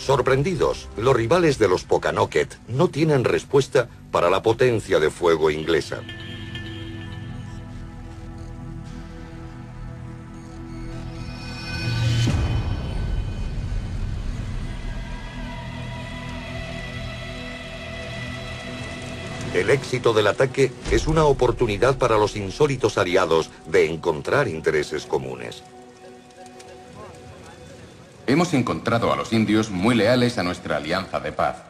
Sorprendidos, los rivales de los Pokanoket no tienen respuesta para la potencia de fuego inglesa. El éxito del ataque es una oportunidad para los insólitos aliados de encontrar intereses comunes. Hemos encontrado a los indios muy leales a nuestra alianza de paz.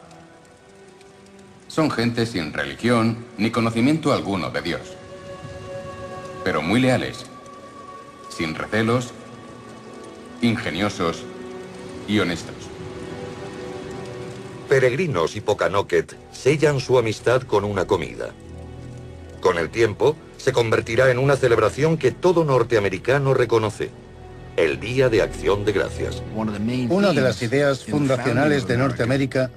Son gente sin religión ni conocimiento alguno de Dios, pero muy leales, sin recelos, ingeniosos y honestos. Peregrinos y Pokanoket sellan su amistad con una comida. Con el tiempo, se convertirá en una celebración que todo norteamericano reconoce: el Día de Acción de Gracias. Una de las ideas fundacionales de Norteamérica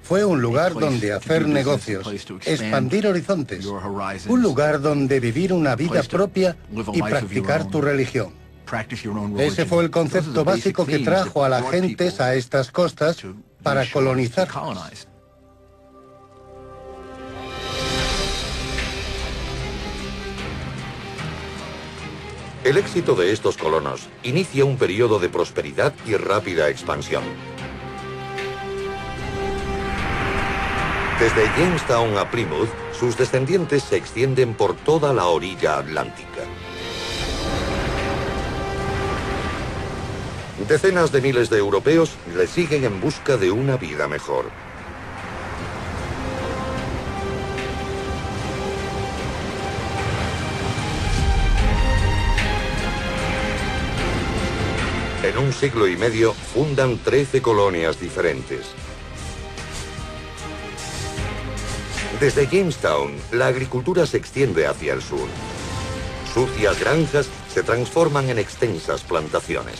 fue un lugar donde hacer negocios, expandir horizontes, un lugar donde vivir una vida propia y practicar tu religión. Ese fue el concepto básico que trajo a las gentes a estas costas para colonizar. El éxito de estos colonos inicia un periodo de prosperidad y rápida expansión. Desde Jamestown a Plymouth, sus descendientes se extienden por toda la orilla atlántica. Decenas de miles de europeos le siguen en busca de una vida mejor. En un siglo y medio fundan 13 colonias diferentes. Desde Jamestown, la agricultura se extiende hacia el sur. Sucias granjas se transforman en extensas plantaciones.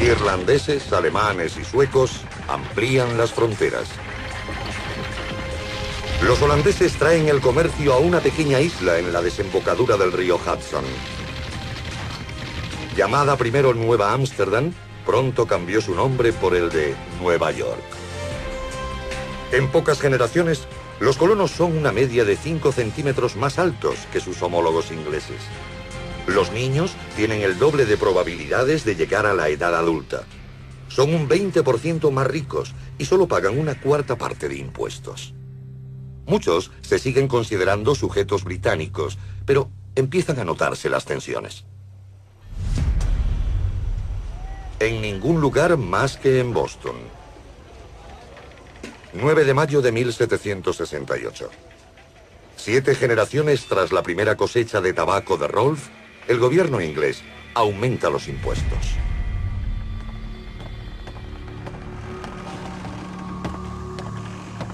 Irlandeses, alemanes y suecos amplían las fronteras. Los holandeses traen el comercio a una pequeña isla en la desembocadura del río Hudson. Llamada primero Nueva Ámsterdam, pronto cambió su nombre por el de Nueva York. En pocas generaciones, los colonos son una media de 5 centímetros más altos que sus homólogos ingleses. Los niños tienen el doble de probabilidades de llegar a la edad adulta. Son un 20% más ricos y solo pagan una cuarta parte de impuestos. Muchos se siguen considerando sujetos británicos, pero empiezan a notarse las tensiones. En ningún lugar más que en Boston. 9 de mayo de 1768. 7 generaciones tras la primera cosecha de tabaco de Rolfe, el gobierno inglés aumenta los impuestos.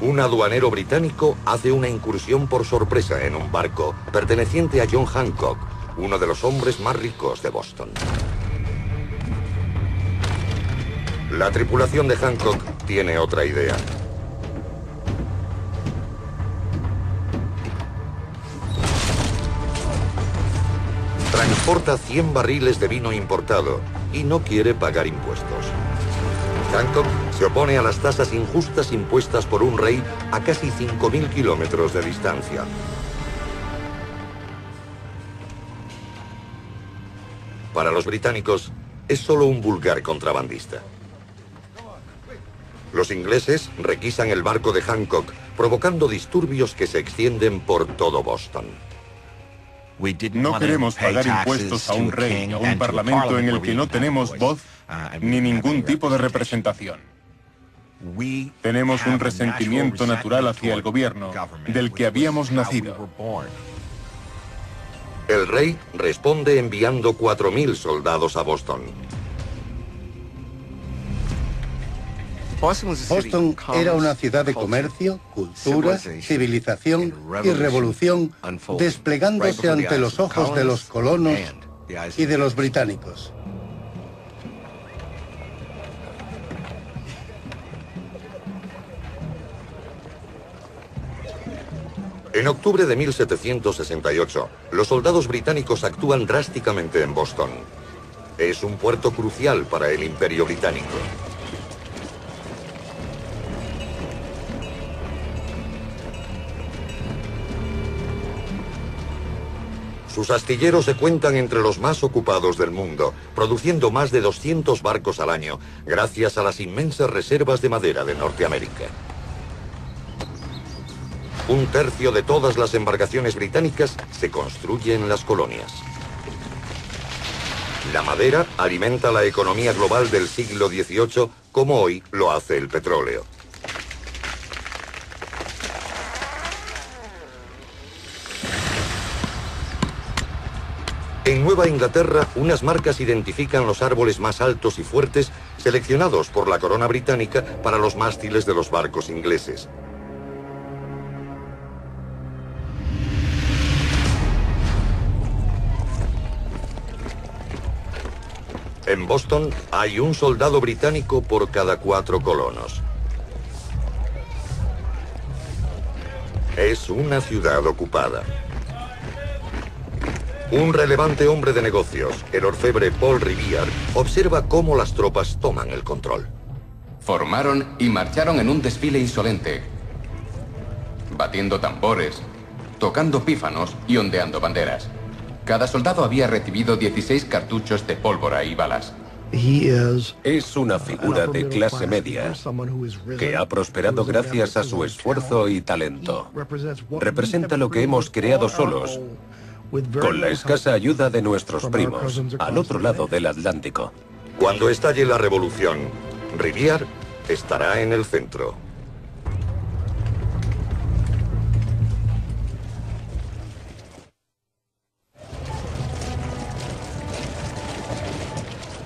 Un aduanero británico hace una incursión por sorpresa en un barco perteneciente a John Hancock, uno de los hombres más ricos de Boston. La tripulación de Hancock tiene otra idea. Transporta 100 barriles de vino importado y no quiere pagar impuestos. Hancock se opone a las tasas injustas impuestas por un rey a casi 5.000 kilómetros de distancia. Para los británicos, es solo un vulgar contrabandista. Los ingleses requisan el barco de Hancock, provocando disturbios que se extienden por todo Boston. No queremos pagar impuestos a un rey, a un parlamento en el que no tenemos voz ni ningún tipo de representación. Tenemos un resentimiento natural hacia el gobierno del que habíamos nacido. El rey responde enviando 4.000 soldados a Boston. Boston era una ciudad de comercio, cultura, civilización y revolución, desplegándose ante los ojos de los colonos y de los británicos. En octubre de 1768, los soldados británicos actúan drásticamente en Boston. Es un puerto crucial para el Imperio Británico. Sus astilleros se cuentan entre los más ocupados del mundo, produciendo más de 200 barcos al año, gracias a las inmensas reservas de madera de Norteamérica. Un tercio de todas las embarcaciones británicas se construye en las colonias. La madera alimenta la economía global del siglo XVIII, como hoy lo hace el petróleo. En Nueva Inglaterra, unas marcas identifican los árboles más altos y fuertes seleccionados por la corona británica para los mástiles de los barcos ingleses. En Boston hay un soldado británico por cada 4 colonos. Es una ciudad ocupada. Un relevante hombre de negocios, el orfebre Paul Revere, observa cómo las tropas toman el control. Formaron y marcharon en un desfile insolente, batiendo tambores, tocando pífanos y ondeando banderas. Cada soldado había recibido 16 cartuchos de pólvora y balas. Es una figura de clase media que ha prosperado gracias a su esfuerzo y talento. Representa lo que hemos creado solos, con la escasa ayuda de nuestros primos, al otro lado del Atlántico. Cuando estalle la revolución, Revere estará en el centro.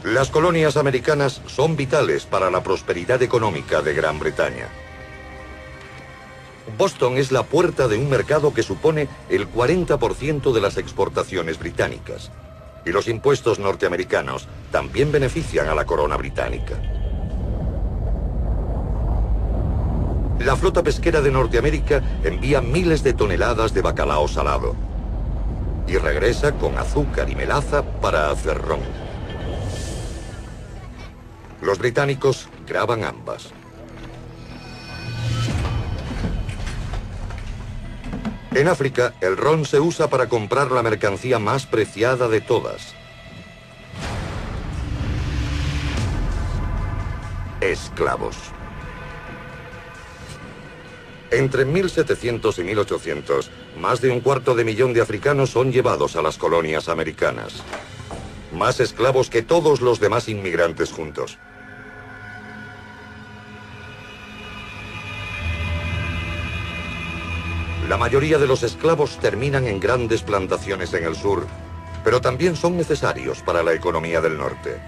Las colonias americanas son vitales para la prosperidad económica de Gran Bretaña. Boston es la puerta de un mercado que supone el 40% de las exportaciones británicas. Y los impuestos norteamericanos también benefician a la corona británica. La flota pesquera de Norteamérica envía miles de toneladas de bacalao salado. Y regresa con azúcar y melaza para hacer ron. Los británicos graban ambas. En África, el ron se usa para comprar la mercancía más preciada de todas: esclavos. Entre 1700 y 1800, más de 250.000 de africanos son llevados a las colonias americanas. Más esclavos que todos los demás inmigrantes juntos. La mayoría de los esclavos terminan en grandes plantaciones en el sur, pero también son necesarios para la economía del norte.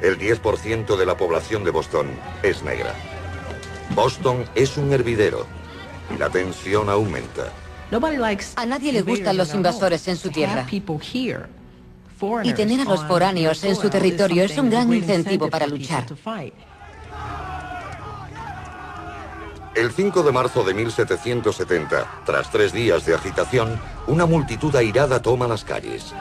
El 10% de la población de Boston es negra. Boston es un hervidero y la tensión aumenta. A nadie le gustan los invasores en su tierra. Y tener a los foráneos en su territorio es un gran incentivo para luchar. El 5 de marzo de 1770, tras 3 días de agitación, una multitud airada toma las calles.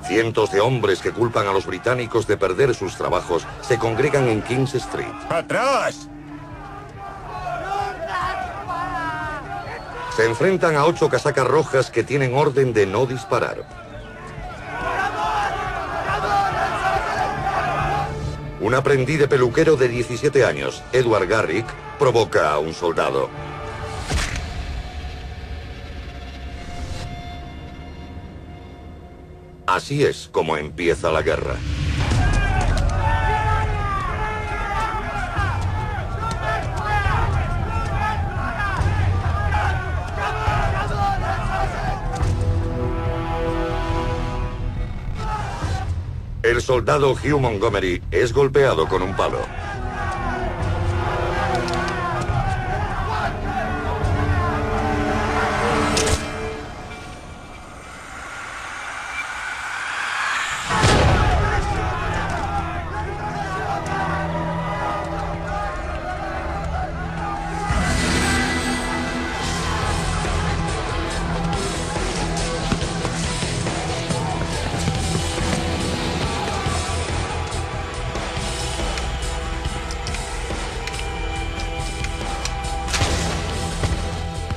Cientos de hombres que culpan a los británicos de perder sus trabajos se congregan en King's Street. ¡Atrás! Se enfrentan a 8 casacas rojas que tienen orden de no disparar. Un aprendiz de peluquero de 17 años, Edward Garrick, provoca a un soldado. Así es como empieza la guerra. El soldado Hugh Montgomery es golpeado con un palo.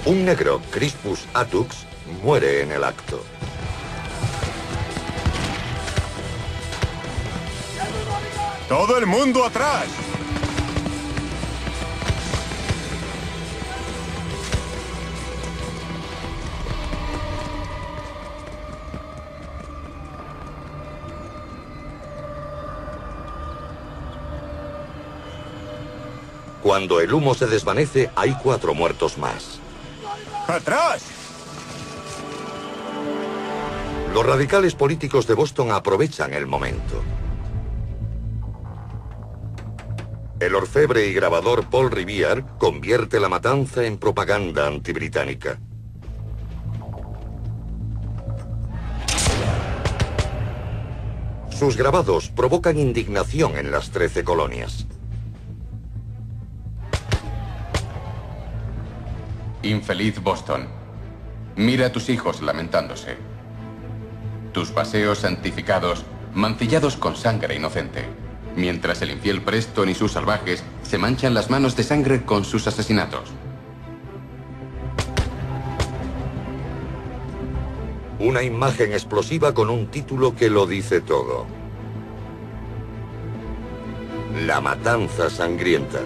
Un negro, Crispus Attucks, muere en el acto. ¡Todo el mundo atrás! Cuando el humo se desvanece, hay 4 muertos más. ¡Atrás! Los radicales políticos de Boston aprovechan el momento. El orfebre y grabador Paul Revere convierte la matanza en propaganda antibritánica. Sus grabados provocan indignación en las 13 colonias. Infeliz Boston. Mira a tus hijos lamentándose. Tus paseos santificados, mancillados con sangre inocente. Mientras el infiel Preston y sus salvajes se manchan las manos de sangre con sus asesinatos. Una imagen explosiva con un título que lo dice todo. La matanza sangrienta.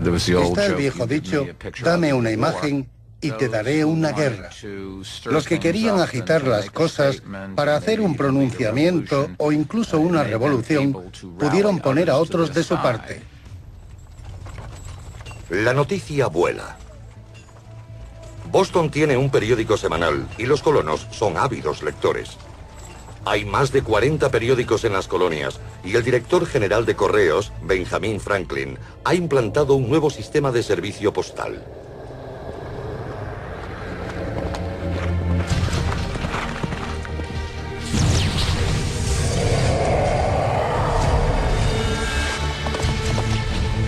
Está el viejo dicho, dame una imagen y te daré una guerra. Los que querían agitar las cosas para hacer un pronunciamiento o incluso una revolución, pudieron poner a otros de su parte. La noticia vuela. Boston tiene un periódico semanal y los colonos son ávidos lectores. Hay más de 40 periódicos en las colonias y el director general de correos, Benjamin Franklin, ha implantado un nuevo sistema de servicio postal.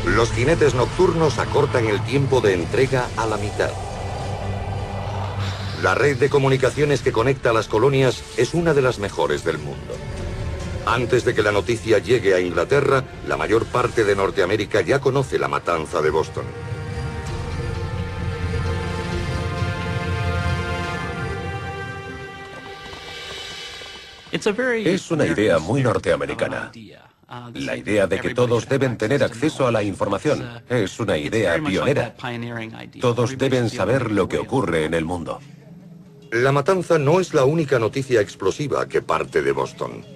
Los jinetes nocturnos acortan el tiempo de entrega a la mitad. La red de comunicaciones que conecta las colonias es una de las mejores del mundo. Antes de que la noticia llegue a Inglaterra, la mayor parte de Norteamérica ya conoce la matanza de Boston. Es una idea muy norteamericana. La idea de que todos deben tener acceso a la información es una idea pionera. Todos deben saber lo que ocurre en el mundo. La matanza no es la única noticia explosiva que parte de Boston.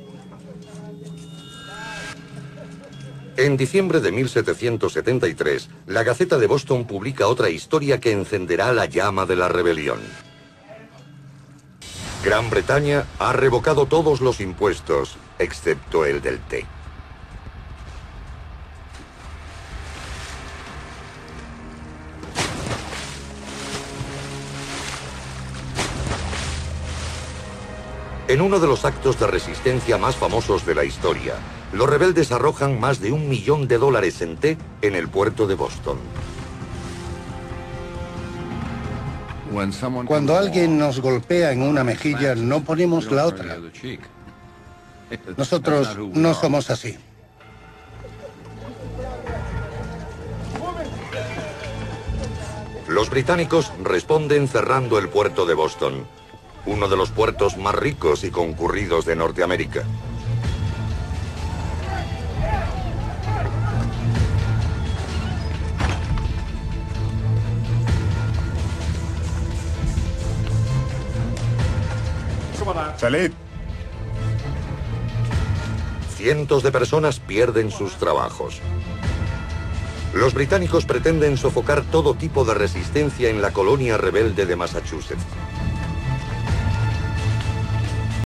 En diciembre de 1773, la Gaceta de Boston publica otra historia que encenderá la llama de la rebelión. Gran Bretaña ha revocado todos los impuestos, excepto el del té. En uno de los actos de resistencia más famosos de la historia, los rebeldes arrojan más de $1 millón en té en el puerto de Boston. Cuando alguien nos golpea en una mejilla, no ponemos la otra. Nosotros no somos así. Los británicos responden cerrando el puerto de Boston, uno de los puertos más ricos y concurridos de Norteamérica. ¡Salid! Cientos de personas pierden sus trabajos. Los británicos pretenden sofocar todo tipo de resistencia en la colonia rebelde de Massachusetts.